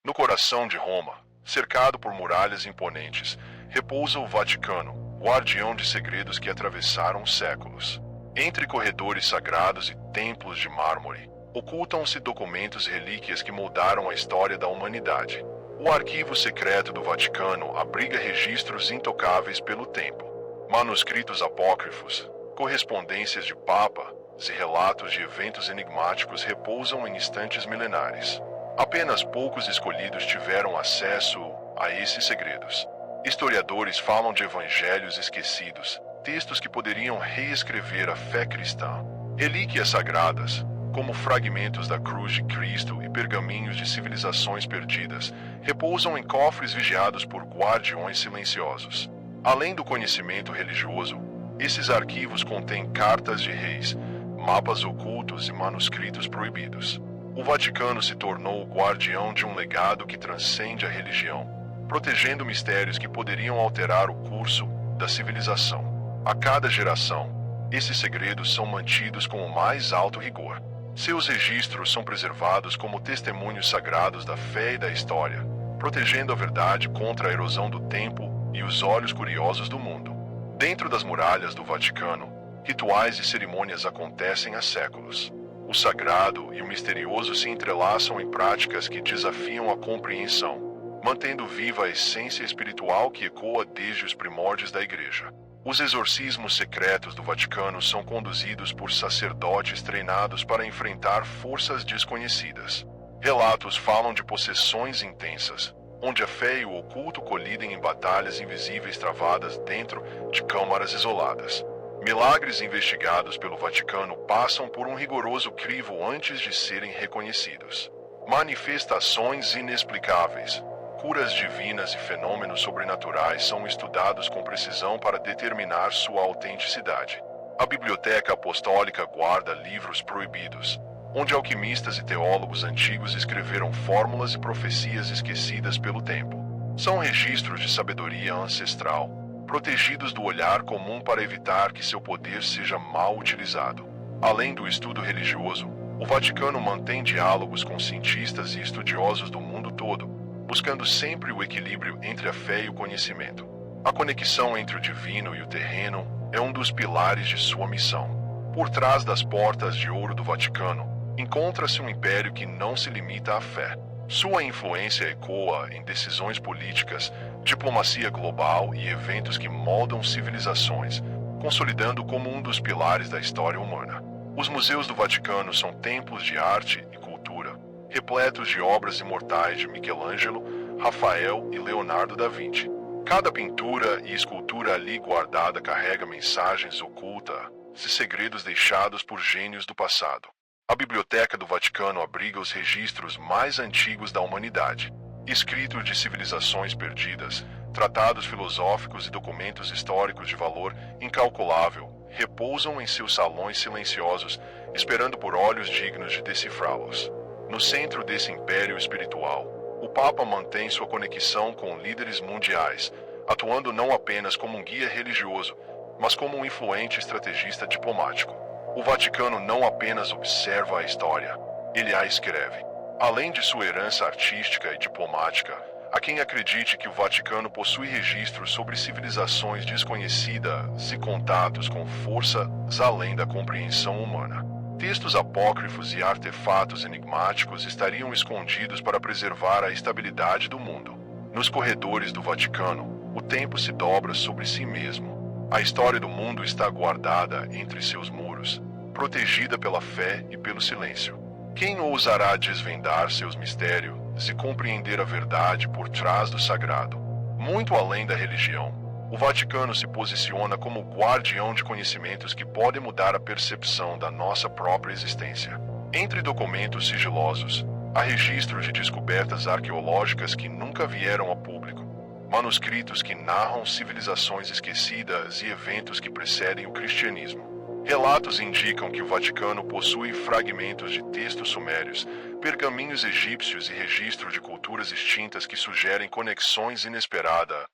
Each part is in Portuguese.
No coração de Roma, cercado por muralhas imponentes, repousa o Vaticano, guardião de segredos que atravessaram os séculos. Entre corredores sagrados e templos de mármore, ocultam-se documentos e relíquias que moldaram a história da humanidade. O arquivo secreto do Vaticano abriga registros intocáveis pelo tempo. Manuscritos apócrifos, correspondências de papas e relatos de eventos enigmáticos repousam em instantes milenares. Apenas poucos escolhidos tiveram acesso a esses segredos. Historiadores falam de evangelhos esquecidos, textos que poderiam reescrever a fé cristã. Relíquias sagradas, como fragmentos da cruz de Cristo e pergaminhos de civilizações perdidas, repousam em cofres vigiados por guardiões silenciosos. Além do conhecimento religioso, esses arquivos contêm cartas de reis, mapas ocultos e manuscritos proibidos. O Vaticano se tornou o guardião de um legado que transcende a religião, protegendo mistérios que poderiam alterar o curso da civilização. A cada geração, esses segredos são mantidos com o mais alto rigor. Seus registros são preservados como testemunhos sagrados da fé e da história, protegendo a verdade contra a erosão do tempo e os olhos curiosos do mundo. Dentro das muralhas do Vaticano, rituais e cerimônias acontecem há séculos. O sagrado e o misterioso se entrelaçam em práticas que desafiam a compreensão, mantendo viva a essência espiritual que ecoa desde os primórdios da Igreja. Os exorcismos secretos do Vaticano são conduzidos por sacerdotes treinados para enfrentar forças desconhecidas. Relatos falam de possessões intensas, onde a fé e o oculto colidem em batalhas invisíveis travadas dentro de câmaras isoladas. Milagres investigados pelo Vaticano passam por um rigoroso crivo antes de serem reconhecidos. Manifestações inexplicáveis, curas divinas e fenômenos sobrenaturais são estudados com precisão para determinar sua autenticidade. A Biblioteca Apostólica guarda livros proibidos, onde alquimistas e teólogos antigos escreveram fórmulas e profecias esquecidas pelo tempo. São registros de sabedoria ancestral, protegidos do olhar comum para evitar que seu poder seja mal utilizado. Além do estudo religioso, o Vaticano mantém diálogos com cientistas e estudiosos do mundo todo, buscando sempre o equilíbrio entre a fé e o conhecimento. A conexão entre o divino e o terreno é um dos pilares de sua missão. Por trás das portas de ouro do Vaticano, encontra-se um império que não se limita à fé. Sua influência ecoa em decisões políticas, diplomacia global e eventos que moldam civilizações, consolidando como um dos pilares da história humana. Os museus do Vaticano são templos de arte e cultura, repletos de obras imortais de Michelangelo, Rafael e Leonardo da Vinci. Cada pintura e escultura ali guardada carrega mensagens ocultas e segredos deixados por gênios do passado. A Biblioteca do Vaticano abriga os registros mais antigos da humanidade, escritos de civilizações perdidas, tratados filosóficos e documentos históricos de valor incalculável, repousam em seus salões silenciosos, esperando por olhos dignos de decifrá-los. No centro desse império espiritual, o Papa mantém sua conexão com líderes mundiais, atuando não apenas como um guia religioso, mas como um influente estrategista diplomático. O Vaticano não apenas observa a história, ele a escreve. Além de sua herança artística e diplomática, há quem acredite que o Vaticano possui registros sobre civilizações desconhecidas e contatos com forças além da compreensão humana. Textos apócrifos e artefatos enigmáticos estariam escondidos para preservar a estabilidade do mundo. Nos corredores do Vaticano, o tempo se dobra sobre si mesmo. A história do mundo está guardada entre seus muros, protegida pela fé e pelo silêncio. Quem ousará desvendar seus mistérios e compreender a verdade por trás do sagrado? Muito além da religião, o Vaticano se posiciona como guardião de conhecimentos que podem mudar a percepção da nossa própria existência. Entre documentos sigilosos, há registros de descobertas arqueológicas que nunca vieram a público, manuscritos que narram civilizações esquecidas e eventos que precedem o cristianismo. Relatos indicam que o Vaticano possui fragmentos de textos sumérios, pergaminhos egípcios e registros de culturas extintas que sugerem conexões inesperadas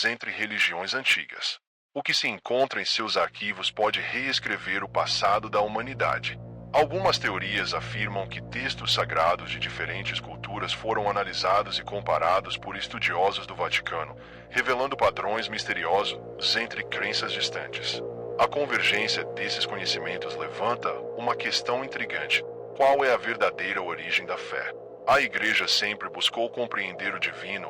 entre religiões antigas. O que se encontra em seus arquivos pode reescrever o passado da humanidade. Algumas teorias afirmam que textos sagrados de diferentes culturas foram analisados e comparados por estudiosos do Vaticano, revelando padrões misteriosos entre crenças distantes. A convergência desses conhecimentos levanta uma questão intrigante: qual é a verdadeira origem da fé? A Igreja sempre buscou compreender o divino.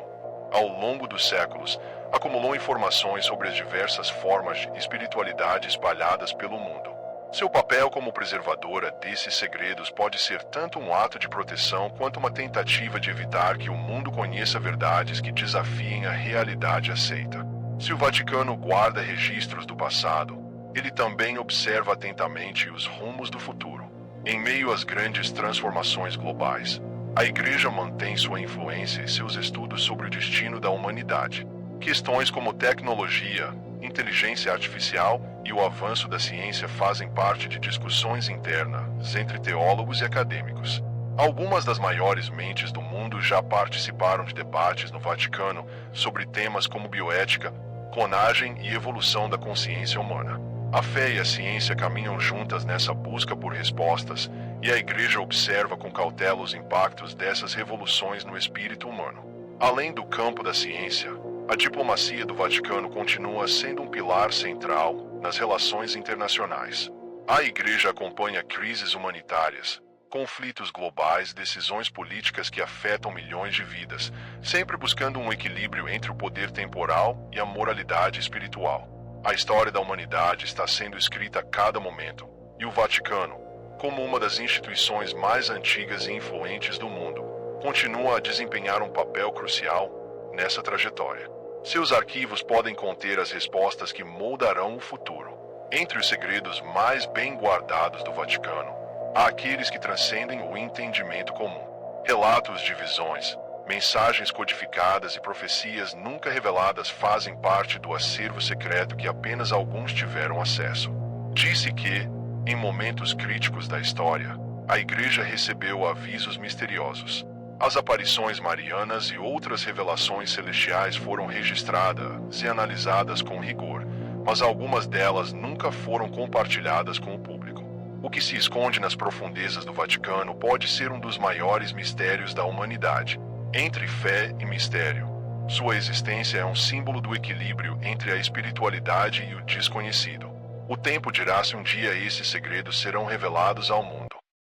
Ao longo dos séculos, acumulou informações sobre as diversas formas de espiritualidade espalhadas pelo mundo. Seu papel como preservadora desses segredos pode ser tanto um ato de proteção quanto uma tentativa de evitar que o mundo conheça verdades que desafiem a realidade aceita. Se o Vaticano guarda registros do passado, ele também observa atentamente os rumos do futuro. Em meio às grandes transformações globais, a Igreja mantém sua influência e seus estudos sobre o destino da humanidade. Questões como tecnologia, inteligência artificial e o avanço da ciência fazem parte de discussões internas entre teólogos e acadêmicos. Algumas das maiores mentes do mundo já participaram de debates no Vaticano sobre temas como bioética, clonagem e evolução da consciência humana. A fé e a ciência caminham juntas nessa busca por respostas, e a Igreja observa com cautela os impactos dessas revoluções no espírito humano. Além do campo da ciência, a diplomacia do Vaticano continua sendo um pilar central nas relações internacionais. A Igreja acompanha crises humanitárias, conflitos globais e decisões políticas que afetam milhões de vidas, sempre buscando um equilíbrio entre o poder temporal e a moralidade espiritual. A história da humanidade está sendo escrita a cada momento, e o Vaticano, como uma das instituições mais antigas e influentes do mundo, continua a desempenhar um papel crucial nessa trajetória. Seus arquivos podem conter as respostas que moldarão o futuro. Entre os segredos mais bem guardados do Vaticano, há aqueles que transcendem o entendimento comum. Relatos de visões, mensagens codificadas e profecias nunca reveladas fazem parte do acervo secreto que apenas alguns tiveram acesso. Disse que, em momentos críticos da história, a Igreja recebeu avisos misteriosos. As aparições marianas e outras revelações celestiais foram registradas e analisadas com rigor, mas algumas delas nunca foram compartilhadas com o público. O que se esconde nas profundezas do Vaticano pode ser um dos maiores mistérios da humanidade. Entre fé e mistério, sua existência é um símbolo do equilíbrio entre a espiritualidade e o desconhecido. O tempo dirá se um dia esses segredos serão revelados ao mundo.